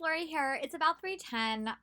Flurry here. It's about 3:10.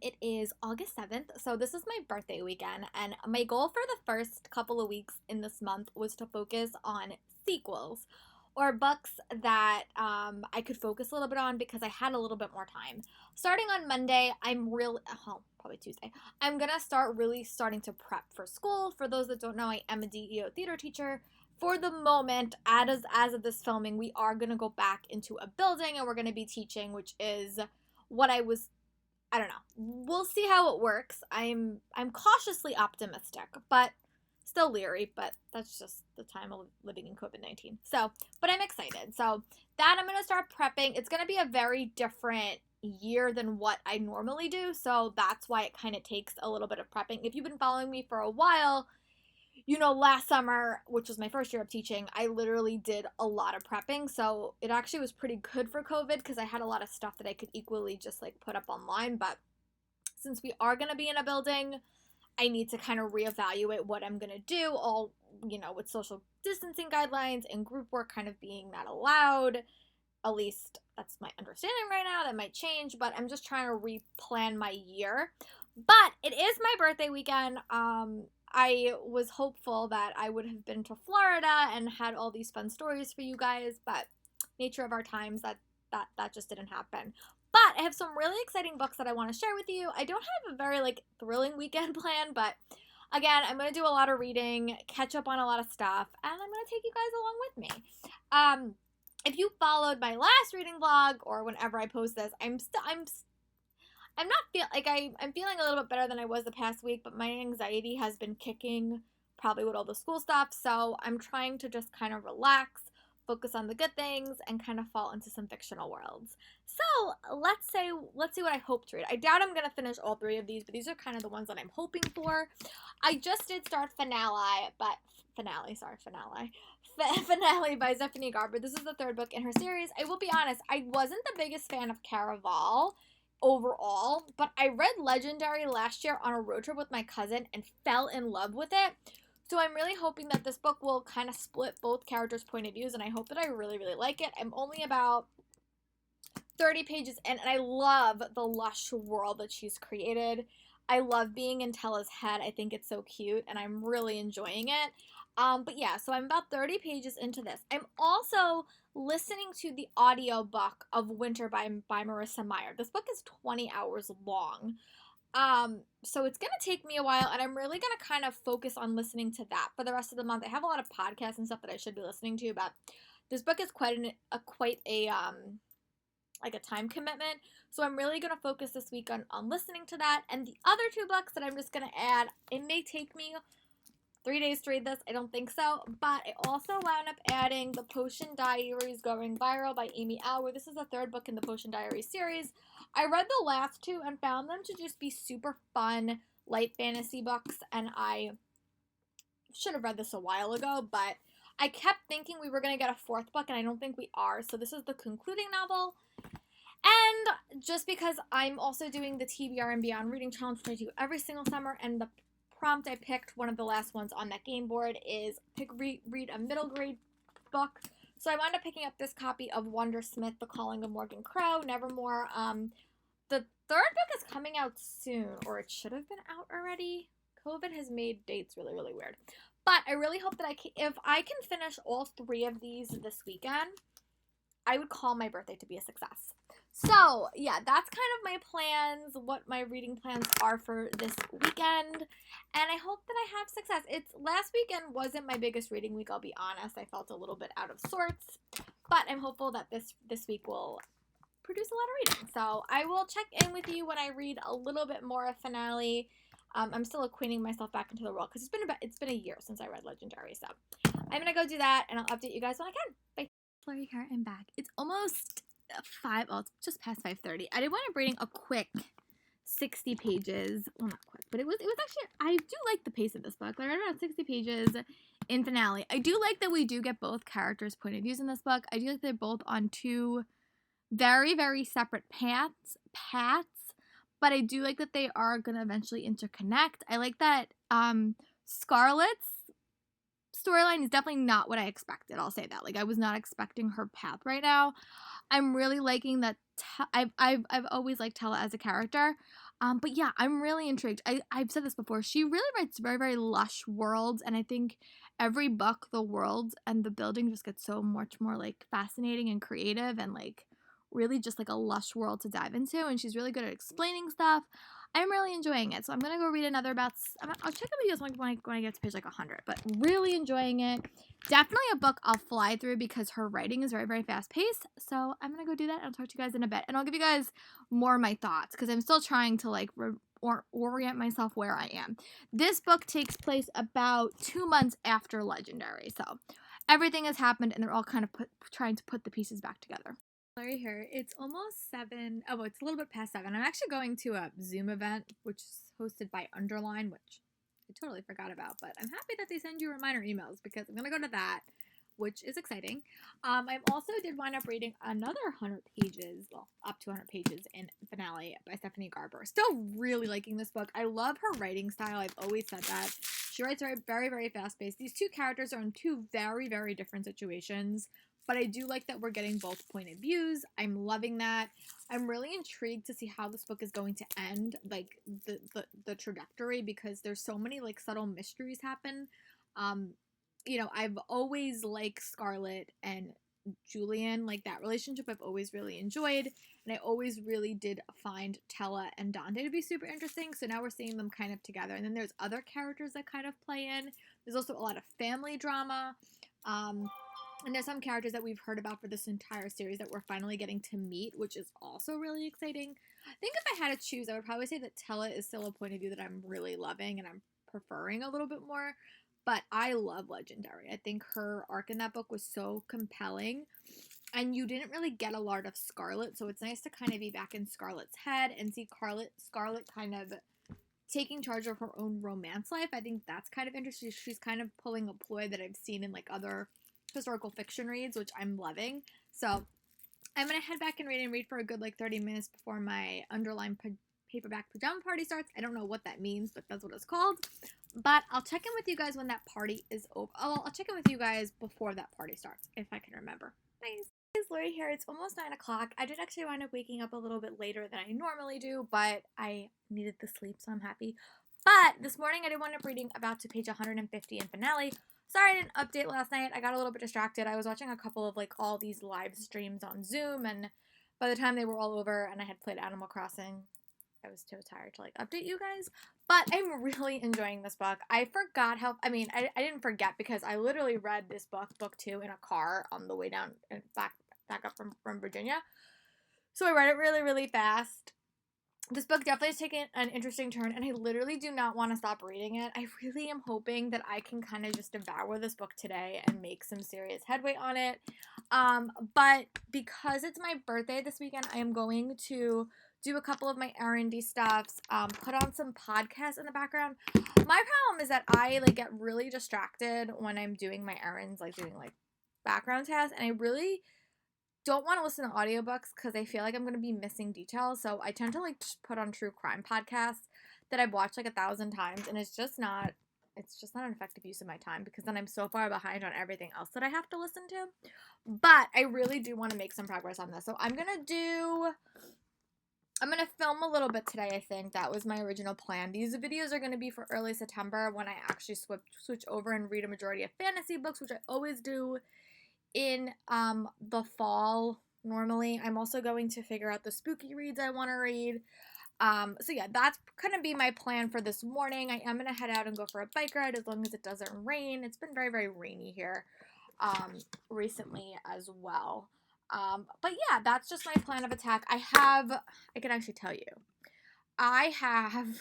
It is August 7th, so this is my birthday weekend, and my goal for the first couple of weeks in this month was to focus on sequels or books that I could focus a little bit on because I had a little bit more time. Starting on Monday, probably Tuesday, I'm gonna start really starting to prep for school. For those that don't know, I am a DEO theater teacher. For the moment, as of this filming, we are going to go back into a building and we're going to be teaching, which is what I don't know. We'll see how it works. I'm cautiously optimistic, but still leery, but that's just the time of living in COVID-19. So, but I'm excited. So, that I'm going to start prepping. It's going to be a very different year than what I normally do, so that's why it kind of takes a little bit of prepping. If you've been following me for a while, last summer, which was my first year of teaching, I literally did a lot of prepping. So it actually was pretty good for COVID because I had a lot of stuff that I could equally just like put up online. But since we are going to be in a building, I need to kind of reevaluate what I'm going to do, all, with social distancing guidelines and group work kind of being not allowed. At least that's my understanding right now. That might change, but I'm just trying to replan my year. But it is my birthday weekend. I was hopeful that I would have been to Florida and had all these fun stories for you guys, but nature of our times, that just didn't happen. But I have some really exciting books that I want to share with you. I don't have a very thrilling weekend plan, but again, I'm going to do a lot of reading, catch up on a lot of stuff, and I'm going to take you guys along with me. If you followed my last reading vlog or whenever I post this, I'm feeling a little bit better than I was the past week, but my anxiety has been kicking probably with all the school stuff. So I'm trying to just kind of relax, focus on the good things, and kind of fall into some fictional worlds. So let's see what I hope to read. I doubt I'm gonna finish all three of these, but these are kind of the ones that I'm hoping for. I just did start Finale by Stephanie Garber. This is the third book in her series. I will be honest, I wasn't the biggest fan of Caraval overall, but I read Legendary last year on a road trip with my cousin and fell in love with it. So I'm really hoping that this book will kind of split both characters' point of views, and I hope that I really, really like it. I'm only about 30 pages in, and I love the lush world that she's created. I love being in Tella's head. I think it's so cute, and I'm really enjoying it. But yeah, so I'm about 30 pages into this. I'm also listening to the audiobook of Winter by Marissa Meyer. This book is 20 hours long. So it's going to take me a while, and I'm really going to kind of focus on listening to that for the rest of the month. I have a lot of podcasts and stuff that I should be listening to, but this book is quite a time commitment. So I'm really going to focus this week on listening to that. And the other two books that I'm just going to add, it may take me 3 days to read this. I don't think so. But I also wound up adding The Potion Diaries Going Viral by Amy Alwood. This is the third book in the Potion Diaries series. I read the last two and found them to just be super fun, light fantasy books. And I should have read this a while ago, but I kept thinking we were going to get a fourth book, and I don't think we are. So this is the concluding novel. And just because I'm also doing the TBR and Beyond reading challenge, which I do every single summer, and the prompt I picked, one of the last ones on that game board, is read a middle grade book. So I wound up picking up this copy of Wondersmith, The Calling of Morgan Crow, Nevermore. The third book is coming out soon, or it should have been out already. COVID has made dates really, really weird. But I really hope that if I can finish all three of these this weekend, I would call my birthday to be a success. So, yeah, that's kind of my plans, what my reading plans are for this weekend, and I hope that I have success. Last weekend wasn't my biggest reading week, I'll be honest. I felt a little bit out of sorts, but I'm hopeful that this week will produce a lot of reading. So, I will check in with you when I read a little bit more of Finale. I'm still acquainting myself back into the world because it's been a year since I read Legendary, so I'm gonna go do that, and I'll update you guys when I can. Bye. Flurry here and back. It's almost it's just past 5:30. I did want to bring a quick 60 pages. Well, not quick, but it was actually, I do like the pace of this book. I read about 60 pages in Finale. I do like that we do get both characters' point of views in this book. I do like they're both on two very, very separate paths, but I do like that they are going to eventually interconnect. I like that Scarlett's storyline is definitely not what I expected. I'll say that. I was not expecting her path right now. I'm really liking that. I've always liked Tella as a character. But yeah, I'm really intrigued. I've said this before. She really writes very, very lush worlds, and I think every book, the world and the building just gets so much more like fascinating and creative, and like really just like a lush world to dive into. And she's really good at explaining stuff. I'm really enjoying it. So I'm gonna go read another about. I'll check out videos when I get to page like 100. But really enjoying it. Definitely a book I'll fly through because her writing is very, very fast paced. So I'm gonna go do that, and I'll talk to you guys in a bit, and I'll give you guys more of my thoughts because I'm still trying to like orient myself where I am. This book takes place about 2 months after Legendary, so everything has happened, and they're all kind of trying to put the pieces back together. Larry here. It's almost 7. Oh, it's a little bit past 7. I'm actually going to a Zoom event, which is hosted by Underline, which I totally forgot about, but I'm happy that they send you reminder emails because I'm going to go to that, which is exciting. I also did wind up reading another 100 pages, well, up to 100 pages in Finale by Stephanie Garber. Still really liking this book. I love her writing style. I've always said that. She writes very, very fast-paced. These two characters are in two very, very different situations, but I do like that we're getting both point of views. I'm loving that. I'm really intrigued to see how this book is going to end, like the trajectory, because there's so many like subtle mysteries happen. You know, I've always liked Scarlet and Julian, like that relationship I've always really enjoyed, and I always really did find Tella and Dante to be super interesting, so now we're seeing them kind of together. And then there's other characters that kind of play in. There's also a lot of family drama, and there's some characters that we've heard about for this entire series that we're finally getting to meet, which is also really exciting. I think if I had to choose, I would probably say that Tella is still a point of view that I'm really loving and I'm preferring a little bit more. But I love Legendary. I think her arc in that book was so compelling. And you didn't really get a lot of Scarlet, so it's nice to kind of be back in Scarlet's head and see Scarlet kind of taking charge of her own romance life. I think that's kind of interesting. She's kind of pulling a ploy that I've seen in like other historical fiction reads, which I'm loving. So I'm going to head back and read for a good like 30 minutes before my Underline paperback pajama party starts. I don't know what that means, but that's what it's called. But I'll check in with you guys when that party is over. Oh, I'll check in with you guys before that party starts, if I can remember. Nice. It's Lori here. It's almost 9 o'clock. I did actually wind up waking up a little bit later than I normally do, but I needed the sleep, so I'm happy. But this morning I did wind up reading about to page 150 in Finale. Sorry I didn't update last night. I got a little bit distracted. I was watching a couple of like all these live streams on Zoom, and by the time they were all over and I had played Animal Crossing, I was too tired to like update you guys. But I'm really enjoying this book. I forgot how, I didn't forget because I literally read this book 2, in a car on the way down and back up from Virginia. So I read it really, really fast. This book definitely has taken an interesting turn, and I literally do not want to stop reading it. I really am hoping that I can kind of just devour this book today and make some serious headway on it. But because it's my birthday this weekend, I am going to do a couple of my R&D stuffs, put on some podcasts in the background. My problem is that I like get really distracted when I'm doing my errands, like doing like background tasks, and I really don't want to listen to audiobooks because I feel like I'm going to be missing details. So I tend to like just put on true crime podcasts that I've watched like 1,000 times, and it's just not an effective use of my time because then I'm so far behind on everything else that I have to listen to. But I really do want to make some progress on this. So I'm going to film a little bit today, I think. That was my original plan. These videos are going to be for early September when I actually switch over and read a majority of fantasy books, which I always do in the fall normally. I'm also going to figure out the spooky reads I want to read. So yeah, that's gonna be my plan for this morning. I am gonna head out and go for a bike ride as long as it doesn't rain. It's been very, very rainy here recently as well. But yeah, that's just my plan of attack. I can actually tell you. I have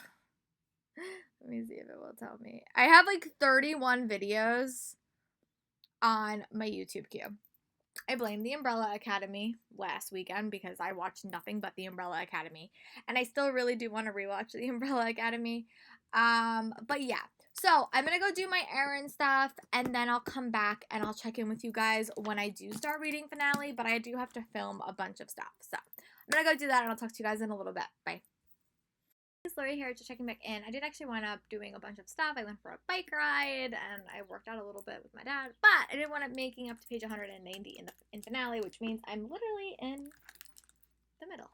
let me see if it will tell me. I have like 31 videos on my YouTube queue. I blamed The Umbrella Academy last weekend because I watched nothing but The Umbrella Academy, and I still really do want to rewatch The Umbrella Academy. But yeah, so I'm gonna go do my errand stuff, and then I'll come back and I'll check in with you guys when I do start reading Finale, but I do have to film a bunch of stuff, so I'm gonna go do that, and I'll talk to you guys in a little bit. Bye. It's Lori here, just checking back in. I did actually wind up doing a bunch of stuff. I went for a bike ride and I worked out a little bit with my dad, but I didn't want to making up to page 190 in finale, which means I'm literally in the middle.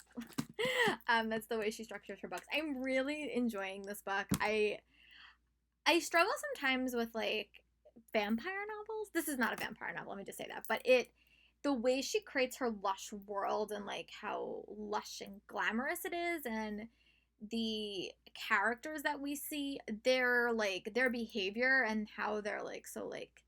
That's the way she structures her books. I'm really enjoying this book. I struggle sometimes with like vampire novels. This is not a vampire novel, let me just say that. But the way she creates her lush world and like how lush and glamorous it is, and the characters that we see, their behavior and how they're like so like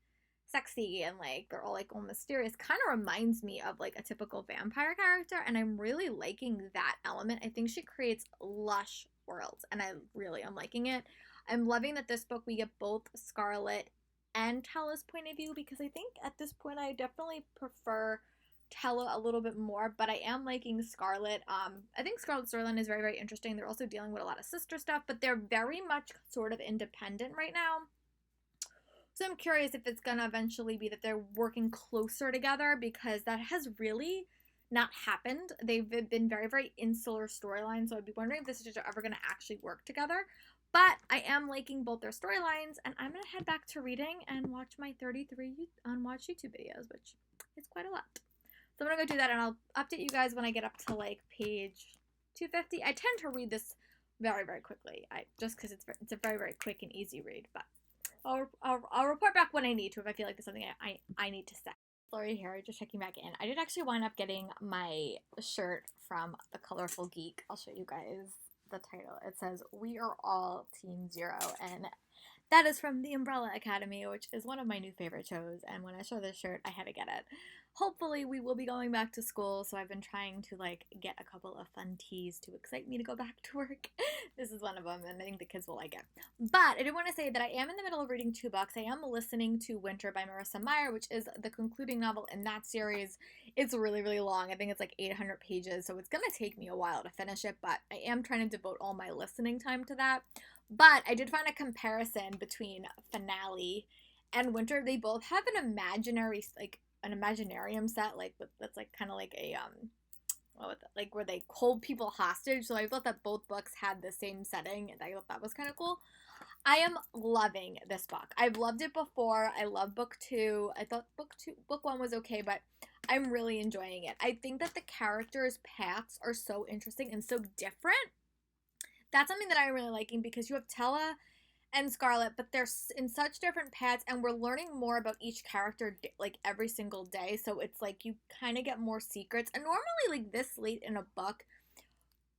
sexy and like they're all like all mysterious kind of reminds me of like a typical vampire character, and I'm really liking that element. I think she creates lush worlds and I really am liking it. I'm loving that this book we get both Scarlet and Tella's point of view, because I think at this point I definitely prefer Tella a little bit more, but I am liking Scarlet. I think Scarlet's storyline is very, very interesting. They're also dealing with a lot of sister stuff, but they're very much sort of independent right now. So I'm curious if it's gonna eventually be that they're working closer together, because that has really not happened. They've been very, very insular storylines, so I'd be wondering if this is ever gonna actually work together. But I am liking both their storylines, and I'm gonna head back to reading and watch my 33 unwatched YouTube videos, which is quite a lot. So I'm gonna go do that, and I'll update you guys when I get up to like page 250. I tend to read this very, very quickly. Just because it's a very, very quick and easy read. But I'll report back when I need to if I feel like there's something I need to say. Lori here, just checking back in. I did actually wind up getting my shirt from The Colorful Geek. I'll show you guys the title. It says "We Are All Team Zero," and that is from The Umbrella Academy, which is one of my new favorite shows, and when I saw this shirt, I had to get it. Hopefully, we will be going back to school, so I've been trying to, like, get a couple of fun teas to excite me to go back to work. This is one of them, and I think the kids will like it. But I did want to say that I am in the middle of reading 2 books. I am listening to Winter by Marissa Meyer, which is the concluding novel in that series. It's really, really long. I think it's like 800 pages, so it's going to take me a while to finish it, but I am trying to devote all my listening time to that. But I did find a comparison between Finale and Winter. They both have an imaginary, like, an Imaginarium set, like, that's like kind of like a like where they hold people hostage. So I thought that both books had the same setting, and I thought that was kind of cool. I am loving this book. I've loved it before. I love book 2. I thought book 1 was okay, but I'm really enjoying it. I think that the characters' paths are so interesting and so different. That's something that I'm really liking, because you have Tella and Scarlet, but they're in such different paths, and we're learning more about each character like every single day. So it's like you kind of get more secrets. And normally, like this late in a book,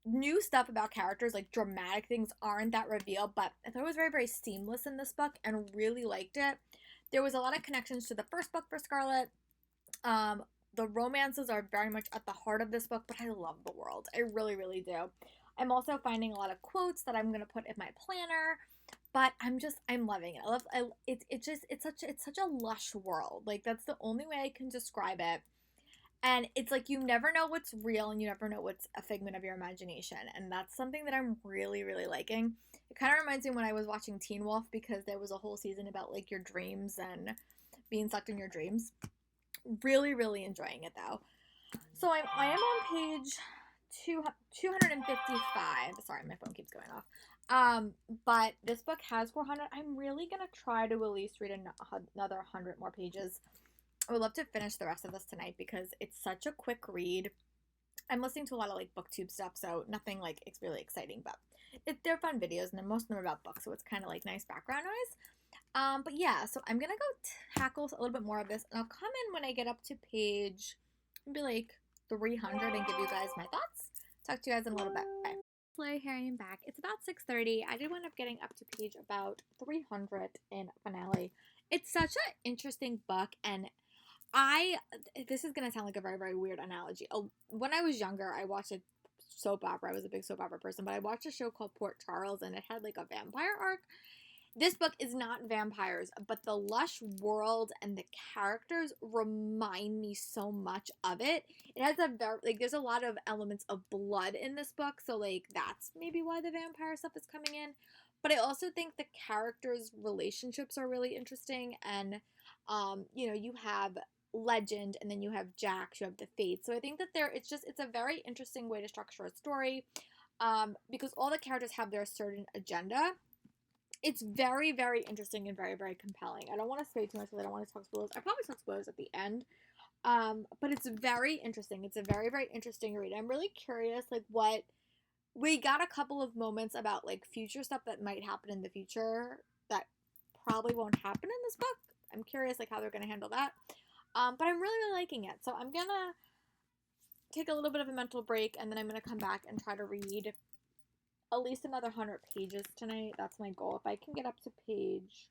new stuff about characters, like dramatic things, aren't that revealed. But I thought it was very, very seamless in this book, and really liked it. There was a lot of connections to the first book for Scarlet. The romances are very much at the heart of this book, but I love the world. I really, really do. I'm also finding a lot of quotes that I'm gonna put in my planner. But I'm loving it. It's such a lush world. Like, that's the only way I can describe it. And it's like you never know what's real and you never know what's a figment of your imagination. And that's something that I'm really, really liking. It kind of reminds me when I was watching Teen Wolf, because there was a whole season about like your dreams and being sucked in your dreams. Really, really enjoying it though. So I am on page 255. Sorry, my phone keeps going off. But this book has 400. I'm really gonna try to at least read another 100 more pages. I would love to finish the rest of this tonight, because it's such a quick read. I'm listening to a lot of like booktube stuff, so nothing like it's really exciting, but they're fun videos, and most of them are about books, so it's kind of like nice background noise. But yeah, so I'm gonna go tackle a little bit more of this, and I'll come in when I get up to page maybe like 300 and give you guys my thoughts. Talk to you guys in a little bit. Bye. Hello, here I am back. It's about 6:30. I did wind up getting up to page about 300 in Finale. It's such an interesting book, and this is going to sound like a very, very weird analogy. When I was younger, I watched a soap opera. I was a big soap opera person, but I watched a show called Port Charles, and it had like a vampire arc. This book is not vampires, but the lush world and the characters remind me so much of it. It has there's a lot of elements of blood in this book, so like that's maybe why the vampire stuff is coming in. But I also think the characters' relationships are really interesting, and you have Legend, and then you have Jax, you have the Fates. So I think that it's a very interesting way to structure a story. because all the characters have their certain agenda. It's very, very interesting and very, very compelling. I don't want to say too much because I don't want to talk spoilers. I probably talk spoilers at the end. But it's very interesting. It's a very, very interesting read. I'm really curious, like, what we got a couple of moments about like future stuff that might happen in the future that probably won't happen in this book. I'm curious like how they're gonna handle that. But I'm really, really liking it. So I'm gonna take a little bit of a mental break and then I'm gonna come back and try to read at least another 100 pages tonight. That's my goal. If I can get up to page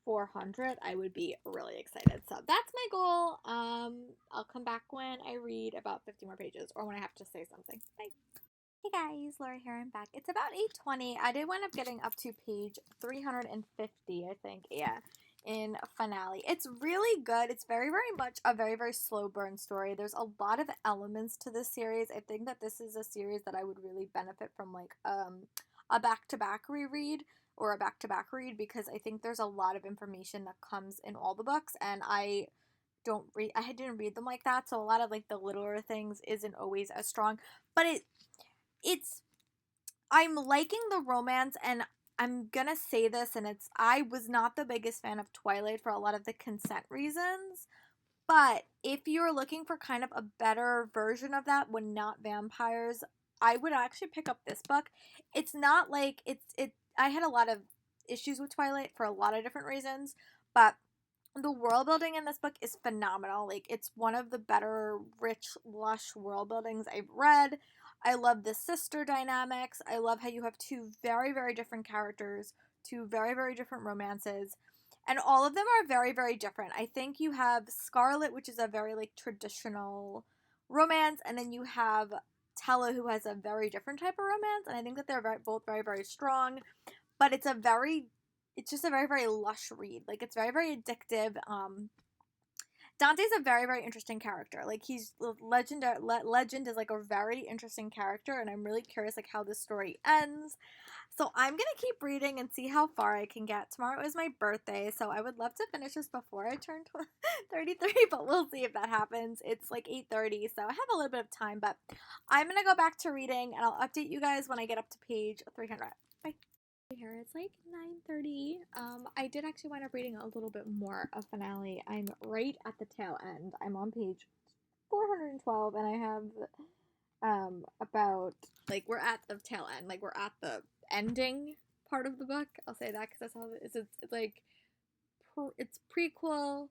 400, I would be really excited. So that's my goal. I'll come back when I read about 50 more pages or when I have to say something. Bye. Hey guys, Laura here. I'm back. It's about 8:20. I did wind up getting up to page 350, I think. Yeah, in finale. It's really good. It's very, very much a very, very slow burn story. There's a lot of elements to this series. I think that this is a series that I would really benefit from, like a back-to-back reread or a back-to-back read, because I think there's a lot of information that comes in all the books, and I didn't read them like that, so a lot of like the littler things isn't always as strong, but I'm liking the romance, and I'm gonna say this, and I was not the biggest fan of Twilight for a lot of the consent reasons, but if you're looking for kind of a better version of that when not vampires, I would actually pick up this book. It's not like I had a lot of issues with Twilight for a lot of different reasons, but the world building in this book is phenomenal. Like, it's one of the better, rich, lush world buildings I've read. I love the sister dynamics. I love how you have two very, very different characters, two very, very different romances, and all of them are very, very different. I think you have Scarlet, which is a very, like, traditional romance, and then you have Tella, who has a very different type of romance, and I think that they're both very, very strong, but it's just a very, very lush read. Like, it's very, very addictive. Dante's a very, very interesting character. Like, he's legend is like a very interesting character, and I'm really curious like how this story ends. So I'm gonna keep reading and see how far I can get. Tomorrow is my birthday, so I would love to finish this before I turn 33, but we'll see if that happens. It's like 8:30, so I have a little bit of time, but I'm gonna go back to reading, and I'll update you guys when I get up to page 300. Bye. Here it's like 9:30. I did actually wind up reading a little bit more of finale. I'm right at the tail end. I'm on page 412, and I have about, like, we're at the tail end. Like, we're at the ending part of the book. I'll say that because that's how it's like it's prequel,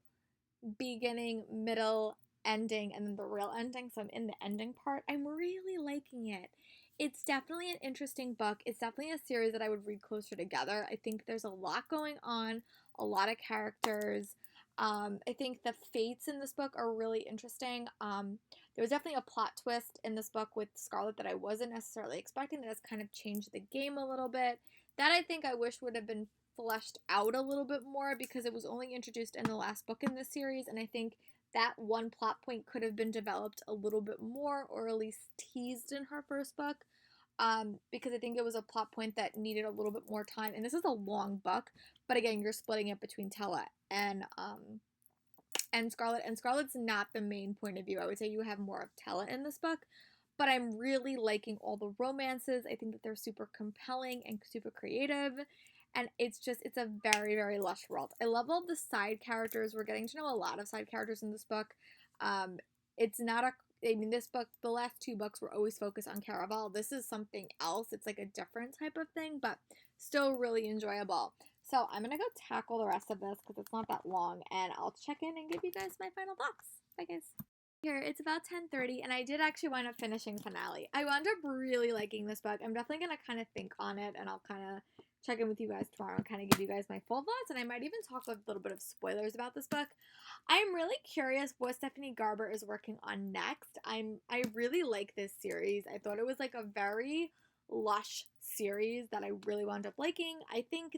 beginning, middle, ending, and then the real ending. So I'm in the ending part. I'm really liking it. It's definitely an interesting book. It's definitely a series that I would read closer together. I think there's a lot going on, a lot of characters. I think the fates in this book are really interesting. There was definitely a plot twist in this book with Scarlet that I wasn't necessarily expecting, that has kind of changed the game a little bit. That I think I wish would have been fleshed out a little bit more, because it was only introduced in the last book in this series, and I think that one plot point could have been developed a little bit more, or at least teased in her first book, because I think it was a plot point that needed a little bit more time. And this is a long book, but again, you're splitting it between Tella and Scarlet, and Scarlet's not the main point of view. I would say you have more of Tella in this book, but I'm really liking all the romances. I think that they're super compelling and super creative, and it's a very, very lush world. I love all the side characters. We're getting to know a lot of side characters in this book. It's not a I mean, this book, the last two books were always focused on Caraval. This is something else. It's like a different type of thing, but still really enjoyable. So I'm going to go tackle the rest of this because it's not that long, and I'll check in and give you guys my final thoughts. Bye, guys. Here, it's about 10:30, and I did actually wind up finishing finale. I wound up really liking this book. I'm definitely going to kind of think on it, and I'll kind of check in with you guys tomorrow and kind of give you guys my full thoughts, and I might even talk a little bit of spoilers about this book. I'm really curious what Stephanie Garber is working on next. I really like this series. I thought it was like a very lush series that I really wound up liking. I think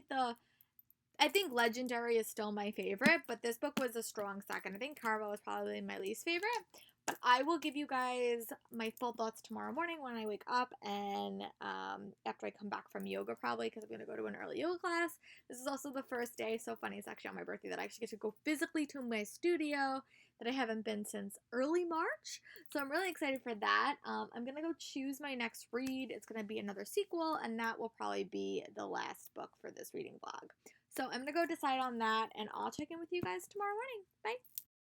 Legendary is still my favorite, but this book was a strong second. I think Caraval was probably my least favorite, but I will give you guys my full thoughts tomorrow morning when I wake up, and after I come back from yoga, probably, because I'm going to go to an early yoga class. This is also the first day, so funny, it's actually on my birthday, that I actually get to go physically to my studio. that I haven't been since early March. So I'm really excited for that. I'm going to go choose my next read. It's going to be another sequel, and that will probably be the last book for this reading vlog. So I'm going to go decide on that, and I'll check in with you guys tomorrow morning. Bye!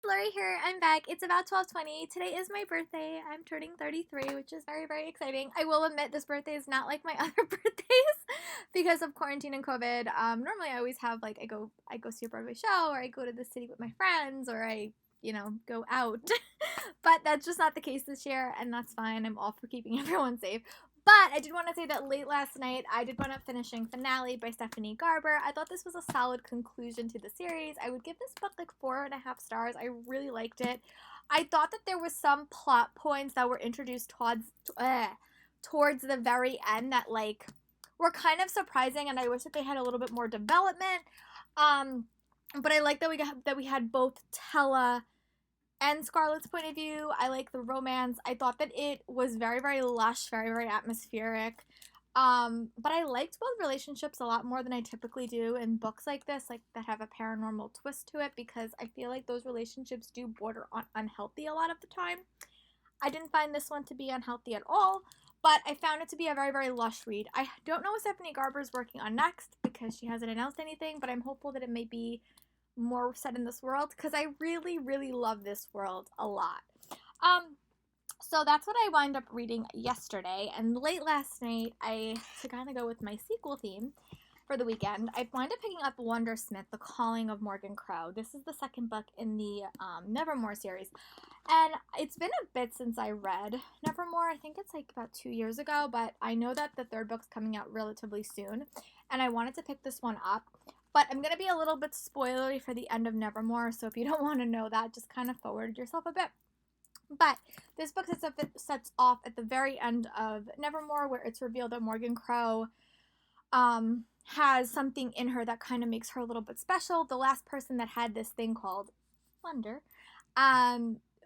Lori here, I'm back. It's about 12:20. Today is my birthday. I'm turning 33, which is very, very exciting. I will admit this birthday is not like my other birthdays because of quarantine and COVID. Normally I always have like I go see a Broadway show, or I go to the city with my friends, or I go out. But that's just not the case this year, and that's fine. I'm all for keeping everyone safe. But I did want to say that late last night, I did wind up finishing Finale by Stephanie Garber. I thought this was a solid conclusion to the series. I would give this book like 4.5 stars. I really liked it. I thought that there was some plot points that were introduced towards the very end that like were kind of surprising, and I wish that they had a little bit more development. But I like that we had both Tella and Scarlett's point of view. I like the romance. I thought that it was very, very lush, very, very atmospheric. But I liked both relationships a lot more than I typically do in books like this, like that have a paranormal twist to it, because I feel like those relationships do border on unhealthy a lot of the time. I didn't find this one to be unhealthy at all, but I found it to be a very, very lush read. I don't know what Stephanie Garber is working on next because she hasn't announced anything, but I'm hopeful that it may be more set in this world because I really, really love this world a lot. So that's what I wound up reading yesterday, and late last night, to kind of go with my sequel theme for the weekend, I wound up picking up Wondersmith, The Calling of Morgan Crow. This is the second book in the Nevermore series, and it's been a bit since I read Nevermore. I think it's like about 2 years ago, but I know that the third book's coming out relatively soon, and I wanted to pick this one up. But I'm going to be a little bit spoilery for the end of Nevermore, so if you don't want to know that, just kind of forward yourself a bit. But this book sets off at the very end of Nevermore, where it's revealed that Morgan Crow has something in her that kind of makes her a little bit special. The last person that had this thing called Wonder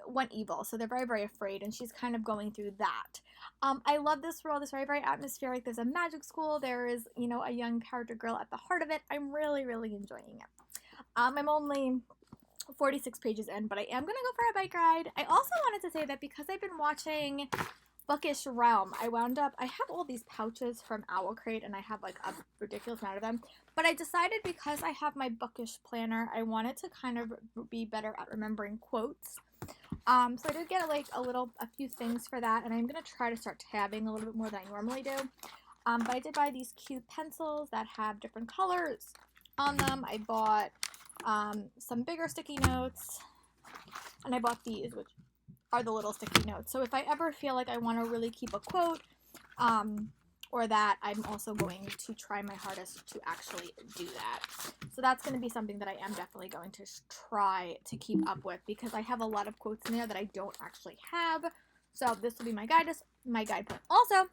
went evil, so they're very, very afraid, and she's kind of going through that. I love this world. It's very, very atmospheric. There's a magic school. There is, a young character girl at the heart of it. I'm really, really enjoying it. I'm only 46 pages in, but I am going to go for a bike ride. I also wanted to say that because I've been watching Bookish Realm, I have all these pouches from Owl Crate, and I have like a ridiculous amount of them, but I decided because I have my bookish planner, I wanted to kind of be better at remembering quotes. So I did get a few things for that, and I'm going to try to start tabbing a little bit more than I normally do. But I did buy these cute pencils that have different colors on them. I bought some bigger sticky notes, and I bought these, which are the little sticky notes. So if I ever feel like I want to really keep a quote, or that, I'm also going to try my hardest to actually do that. So that's going to be something that I am definitely going to try to keep up with, because I have a lot of quotes in there that I don't actually have. So this will be my guide point. Also,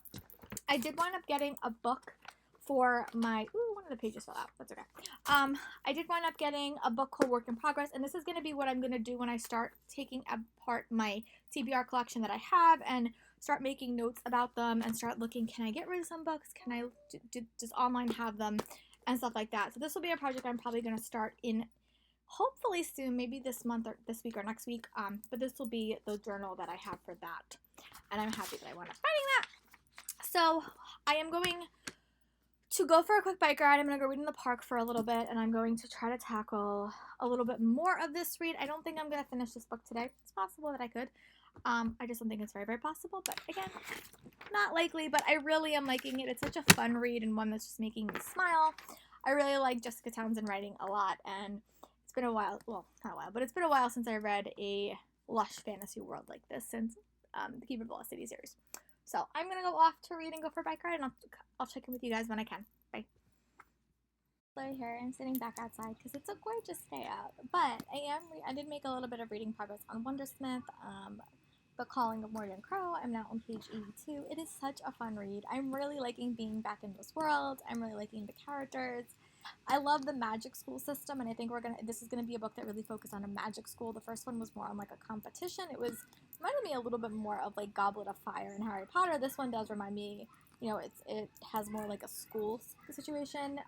I did wind up getting a book for my, one of the pages fell out, that's okay. I did wind up getting a book called Work in Progress, and this is going to be what I'm going to do when I start taking apart my TBR collection that I have, and start making notes about them, and start looking, can I get rid of some books, can I, does online have them, and stuff like that. So this will be a project I'm probably going to start in hopefully soon, maybe this month or this week or next week, but this will be the journal that I have for that, and I'm happy that I wound up finding that. So I am going to go for a quick bike ride. I'm going to go read in the park for a little bit, and I'm going to try to tackle a little bit more of this read. I don't think I'm going to finish this book today. It's possible that I could. I just don't think it's very, very possible, but again, not likely, but I really am liking it. It's such a fun read, and one that's just making me smile. I really like Jessica Townsend writing a lot, and it's been a while, well, not a while, but it's been a while since I read a lush fantasy world like this, since the Keeper of the Lost City series. So I'm going to go off to read and go for a bike ride, and I'll check in with you guys when I can. Bye. Hello here. I'm sitting back outside because it's a gorgeous day out, but I did make a little bit of reading progress on Wondersmith, The Calling of Morgan Crow. I'm now on page 82. It is such a fun read. I'm really liking being back in this world. I'm really liking the characters. I love the magic school system, and I think this is gonna be a book that really focused on a magic school. The first one was more on like a competition. It reminded me a little bit more of like Goblet of Fire and Harry Potter. This one does remind me, it has more like a school situation.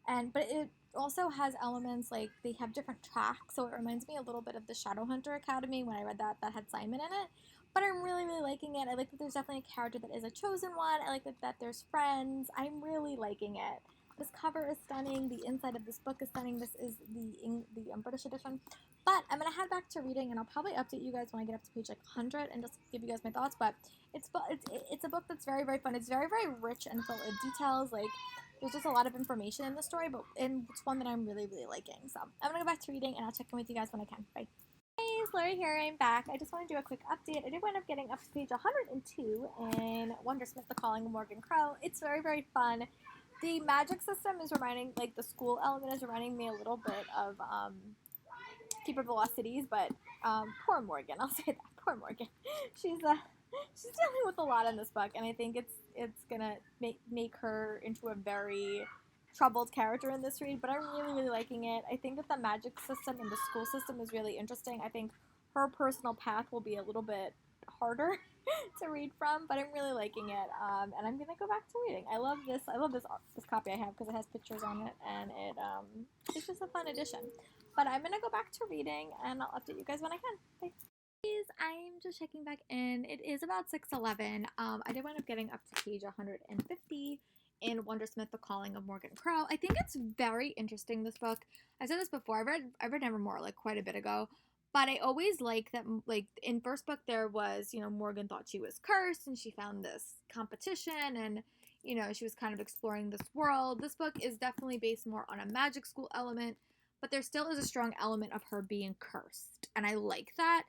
But it also has elements like they have different tracks, so it reminds me a little bit of the Shadowhunter Academy. When I read that had Simon in it. But I'm really, really liking it. I like that there's definitely a character that is a chosen one. I like that there's friends. I'm really liking it. This cover is stunning. The inside of this book is stunning. This is the British edition. But I'm going to head back to reading, and I'll probably update you guys when I get up to page like 100 and just give you guys my thoughts. But it's a book that's very, very fun. It's very, very rich and full of details. Like, there's just a lot of information in the story, and it's one that I'm really, really liking. So I'm going to go back to reading, and I'll check in with you guys when I can. Bye. Hey, it's Lori here. I'm back. I just want to do a quick update. I did wind up getting up to page 102 in Wondersmith: The Calling of Morgan Crow. It's very, very fun. The magic system is reminding, like, the school element is reminding me a little bit of Keeper of the Lost Cities, but poor Morgan. I'll say that. Poor Morgan. She's dealing with a lot in this book, and I think it's gonna make her into a very troubled character in this read, but I'm really, really liking it. I think that the magic system and the school system is really interesting. I think her personal path will be a little bit harder to read from, but I'm really liking it. And I'm gonna go back to reading. I love this copy I have because it has pictures on it, and it's just a fun addition. But I'm gonna go back to reading, and I'll update you guys when I can. Bye. I'm just checking back in. It is about 6:11. I did wind up getting up to page 150 in Wondersmith: The Calling of Morgan Crow. I think it's very interesting, this book. I said this before. I read Nevermore like quite a bit ago, but I always like that. Like in first book, there was Morgan thought she was cursed, and she found this competition, and she was kind of exploring this world. This book is definitely based more on a magic school element, but there still is a strong element of her being cursed, and I like that.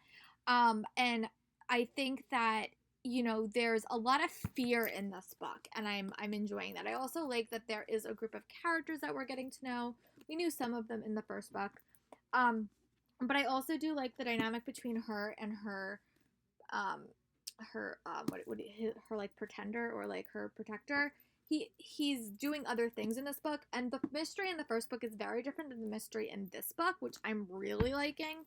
And I think that there's a lot of fear in this book, and I'm enjoying that. I also like that there is a group of characters that we're getting to know. We knew some of them in the first book, but I also do like the dynamic between her and her her like pretender, or like her protector. He's doing other things in this book, and the mystery in the first book is very different than the mystery in this book, which I'm really liking.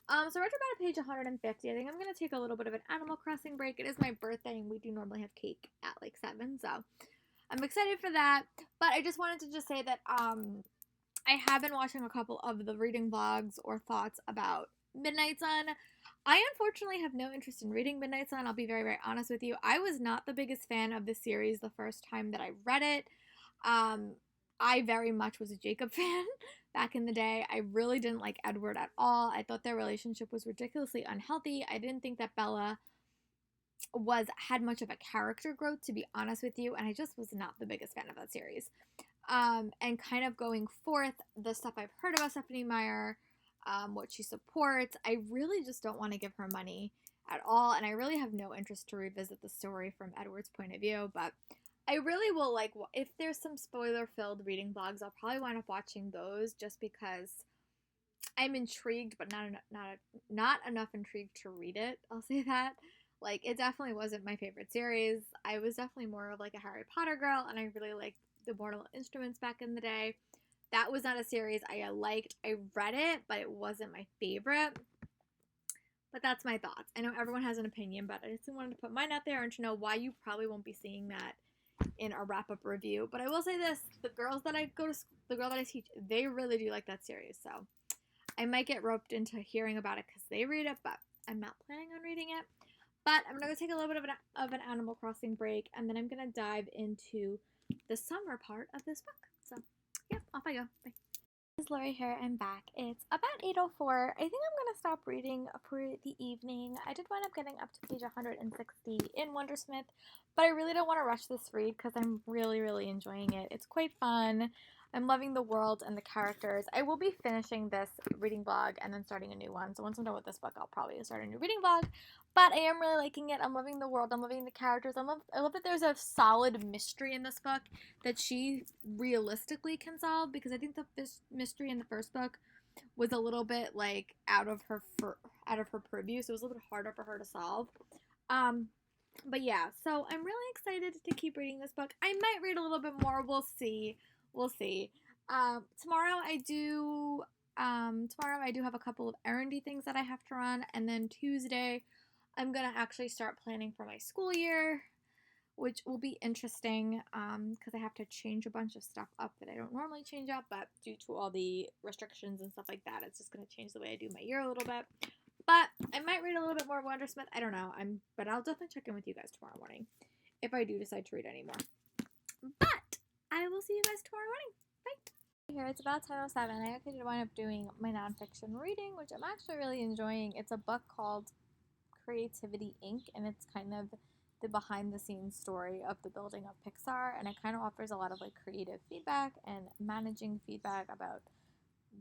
So we're at about page 150. I think I'm going to take a little bit of an Animal Crossing break. It is my birthday, and we do normally have cake at like 7, so I'm excited for that. But I just wanted to just say that I have been watching a couple of the reading vlogs or thoughts about Midnight Sun. I unfortunately have no interest in reading Midnight Sun. I'll be very, very honest with you. I was not the biggest fan of the series the first time that I read it. I very much was a Jacob fan back in the day. I really didn't like Edward at all. I thought their relationship was ridiculously unhealthy. I didn't think that Bella had much of a character growth, to be honest with you, and I just was not the biggest fan of that series. And kind of going forth, the stuff I've heard about Stephenie Meyer, what she supports, I really just don't want to give her money at all, and I really have no interest to revisit the story from Edward's point of view. But I really will, like, if there's some spoiler-filled reading vlogs, I'll probably wind up watching those, just because I'm intrigued, but not enough intrigued to read it. I'll say that. Like, it definitely wasn't my favorite series. I was definitely more of like a Harry Potter girl, and I really liked the Mortal Instruments back in the day. That was not a series I liked. I read it, but it wasn't my favorite. But that's my thoughts. I know everyone has an opinion, but I just wanted to put mine out there and to know why you probably won't be seeing that in a wrap-up review. But I will say this, the girl that I teach, they really do like that series, so I might get roped into hearing about it because they read it, but I'm not planning on reading it. But I'm going to take a little bit of an Animal Crossing break, and then I'm going to dive into the summer part of this book. So, yeah, off I go. Bye. This is Lori here. I'm back. It's about 8:04. I think I'm going to stop reading for the evening. I did wind up getting up to page 160 in Wondersmith, but I really don't want to rush this read because I'm really, really enjoying it. It's quite fun. I'm loving the world and the characters. I will be finishing this reading vlog and then starting a new one. So once I'm done with this book, I'll probably start a new reading vlog. But I am really liking it. I'm loving the world. I'm loving the characters. I love that there's a solid mystery in this book that she realistically can solve, because I think the mystery in the first book was a little bit like out of her purview, so it was a little bit harder for her to solve. But yeah, so I'm really excited to keep reading this book. I might read a little bit more. We'll see. Tomorrow I do have a couple of errandy things that I have to run, and then Tuesday I'm gonna actually start planning for my school year, which will be interesting because I have to change a bunch of stuff up that I don't normally change up, but due to all the restrictions and stuff like that, it's just going to change the way I do my year a little bit. But I might read a little bit more of Wondersmith. I don't know. But I'll definitely check in with you guys tomorrow morning if I do decide to read any more. But I will see you guys tomorrow morning. Bye. Here, it's about 10:07. I actually did wind up doing my nonfiction reading, which I'm actually really enjoying. It's a book called Creativity Inc., and it's kind of the behind the scenes story of the building of Pixar, and it kind of offers a lot of like creative feedback and managing feedback about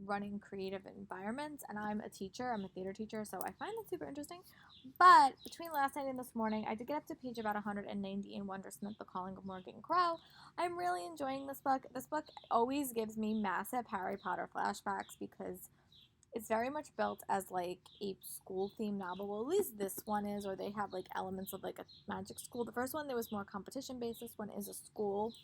running creative environments. And I'm a teacher, I'm a theater teacher, so I find that super interesting. But between last night and this morning, I did get up to page about 190 in Wondersmith, The Calling of Morgan Crow. I'm really enjoying this book. This book always gives me massive Harry Potter flashbacks because it's very much built as like a school themed novel. Well, at least this one is, or they have like elements of like a magic school. The first one, there was more competition based. This one is a school.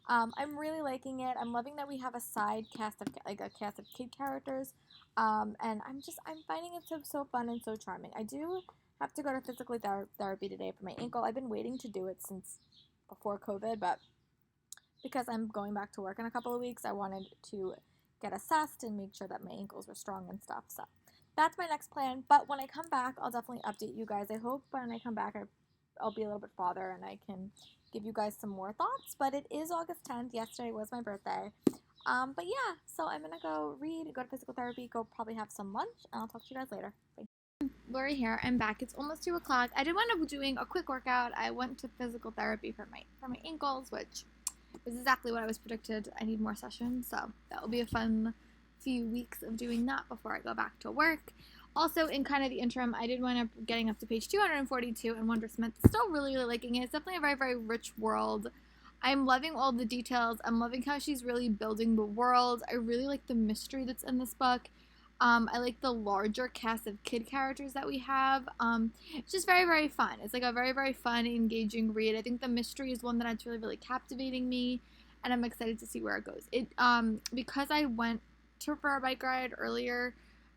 I'm really liking it. I'm loving that we have a side cast of like a cast of kid characters. And I'm finding it so fun and so charming. I do have to go to physical therapy today for my ankle. I've been waiting to do it since before COVID, but because I'm going back to work in a couple of weeks, I wanted to get assessed and make sure that my ankles were strong and stuff. So that's my next plan. But when I come back, I'll definitely update you guys. I hope when I come back, I'll be a little bit farther and I can give you guys some more thoughts. But it is August 10th. Yesterday was my birthday. But yeah, so I'm going to go read, go to physical therapy, go probably have some lunch, and I'll talk to you guys later. Bye. Lori here. I'm back. It's almost 2 o'clock. I did wind up doing a quick workout. I went to physical therapy for my ankles, which is exactly what I was predicted. I need more sessions, so that will be a fun few weeks of doing that before I go back to work. Also, in kind of the interim, I did wind up getting up to page 242 in Wondersmith. Still really liking it. It's definitely a very, very rich world. I'm loving all the details. I'm loving how she's really building the world. I really like the mystery that's in this book. I like the larger cast of kid characters that we have. It's just very, very fun. It's like a very, very fun, engaging read. I think the mystery is one that's really, really captivating me, and I'm excited to see where it goes. Because I went for a bike ride earlier,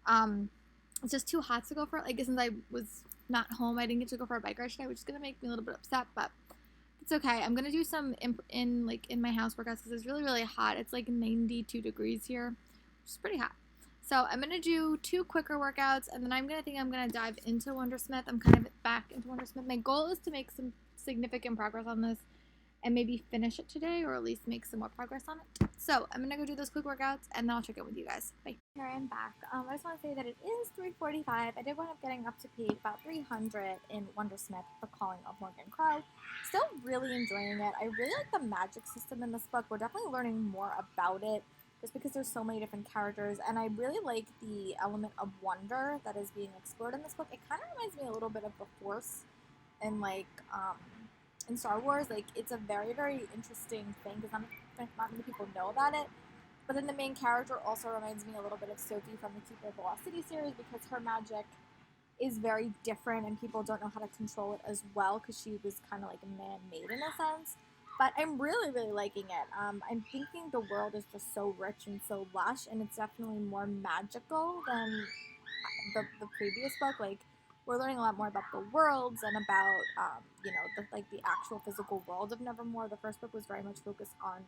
it's just too hot to go for it. Like, since I was not home, I didn't get to go for a bike ride today, which is gonna make me a little bit upset, but it's okay. I'm gonna do some in my house workouts because it's really, really hot. It's like 92 degrees here, which is pretty hot. So I'm going to do 2 quicker workouts, and then I'm going to dive into Wondersmith. I'm kind of back into Wondersmith. My goal is to make some significant progress on this and maybe finish it today, or at least make some more progress on it. So I'm going to go do those quick workouts, and then I'll check in with you guys. Bye. Here I am back. I just want to say that it is 3:45. I did wind up getting up to page about 300 in Wondersmith, The Calling of Morgan Crow. Still really enjoying it. I really like the magic system in this book. We're definitely learning more about it, just because there's so many different characters, and I really like the element of wonder that is being explored in this book. It kind of reminds me a little bit of the Force in in Star Wars. Like, it's a very, very interesting thing because not many people know about it. But then the main character also reminds me a little bit of Sophie from the Keeper of the Lost City series because her magic is very different and people don't know how to control it as well because she was kind of like man-made in a sense. But I'm really, really liking it. I'm thinking the world is just so rich and so lush, and it's definitely more magical than the previous book. Like, we're learning a lot more about the worlds and about, the actual physical world of Nevermore. The first book was very much focused on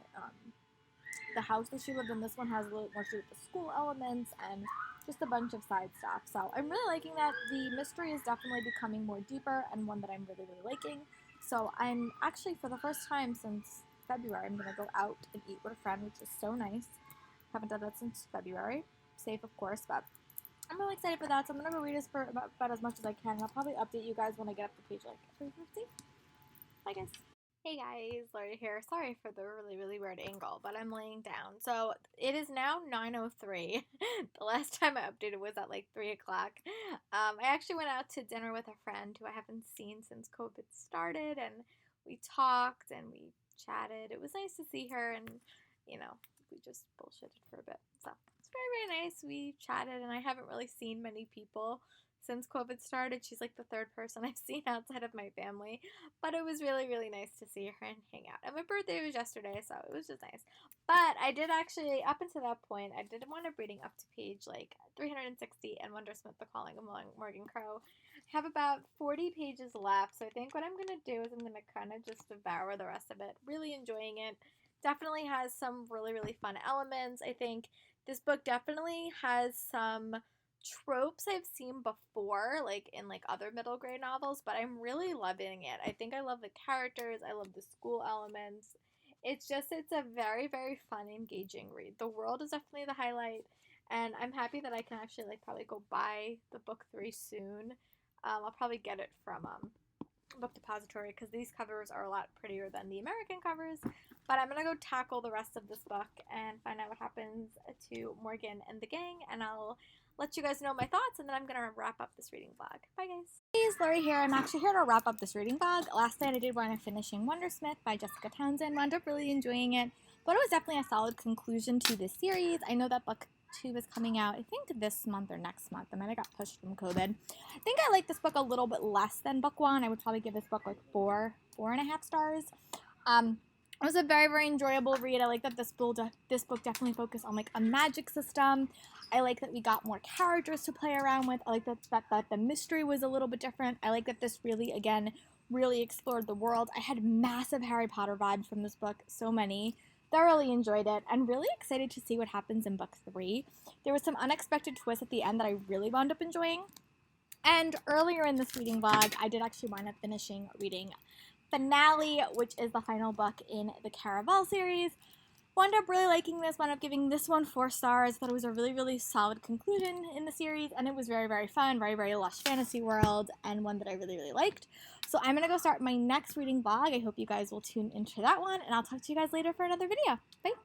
the house that she lived in. This one has a little more to do with the school elements and just a bunch of side stuff. So I'm really liking that. The mystery is definitely becoming more deeper and one that I'm really, really liking. So I'm actually, for the first time since February, I'm going to go out and eat with a friend, which is so nice. Haven't done that since February. Safe, of course, but I'm really excited for that. So I'm going to go read this for about as much as I can. I'll probably update you guys when I get up to page 350. Bye, guys. Hey guys, Lori here. Sorry for the really, really weird angle, but I'm laying down. So it is now 9:03. The last time I updated was at 3 o'clock. I actually went out to dinner with a friend who I haven't seen since COVID started, and we talked and we chatted. It was nice to see her, and we just bullshitted for a bit. So it's very, very nice. We chatted, and I haven't really seen many people since COVID started. She's like the 3rd person I've seen outside of my family, but it was really, really nice to see her and hang out. And my birthday was yesterday, so it was just nice. But I did actually, up until that point, I did want to reading up to page 360 and Wondersmith, The Calling of Morgan Crow. have about 40 pages left, so I think what I'm going to do is I'm going to kind of just devour the rest of it. Really enjoying it. Definitely has some really, really fun elements. I think this book definitely has some tropes I've seen before, like in like other middle grade novels, but I'm really loving it. I think I love the characters. I love the school elements. It's a very, very fun, engaging read. The world is definitely the highlight, and I'm happy that I can actually like probably go buy the book 3 soon. I'll probably get it from Book Depository because these covers are a lot prettier than the American covers. But I'm gonna go tackle the rest of this book and find out what happens to Morgan and the gang, and I'll let you guys know my thoughts, and then I'm gonna wrap up this reading vlog. Bye, guys. Hey, it's Lori here. I'm actually here to wrap up this reading vlog. Last night I did wind up finishing Wondersmith by Jessica Townsend. Wound up really enjoying it, but it was definitely a solid conclusion to this series. I know that book 2 is coming out, I think this month or next month. I might have got pushed from COVID. I think I like this book a little bit less than book 1. I would probably give this book like 4.5 stars. It was a very, very enjoyable read. I like that this book definitely focused on like a magic system. I like that we got more characters to play around with. I like that the mystery was a little bit different. I like that this really, again, really explored the world. I had massive Harry Potter vibes from this book, so many. Thoroughly enjoyed it, and really excited to see what happens in book 3. There was some unexpected twists at the end that I really wound up enjoying. And earlier in this reading vlog, I did actually wind up finishing reading Finale, which is the final book in the Caraval series. Wound up really liking this, wound up giving this one 4 stars. Thought it was a really, really solid conclusion in the series, and it was very, very fun, very, very lush fantasy world, and one that I really, really liked. So I'm going to go start my next reading vlog. I hope you guys will tune into that one, and I'll talk to you guys later for another video. Bye!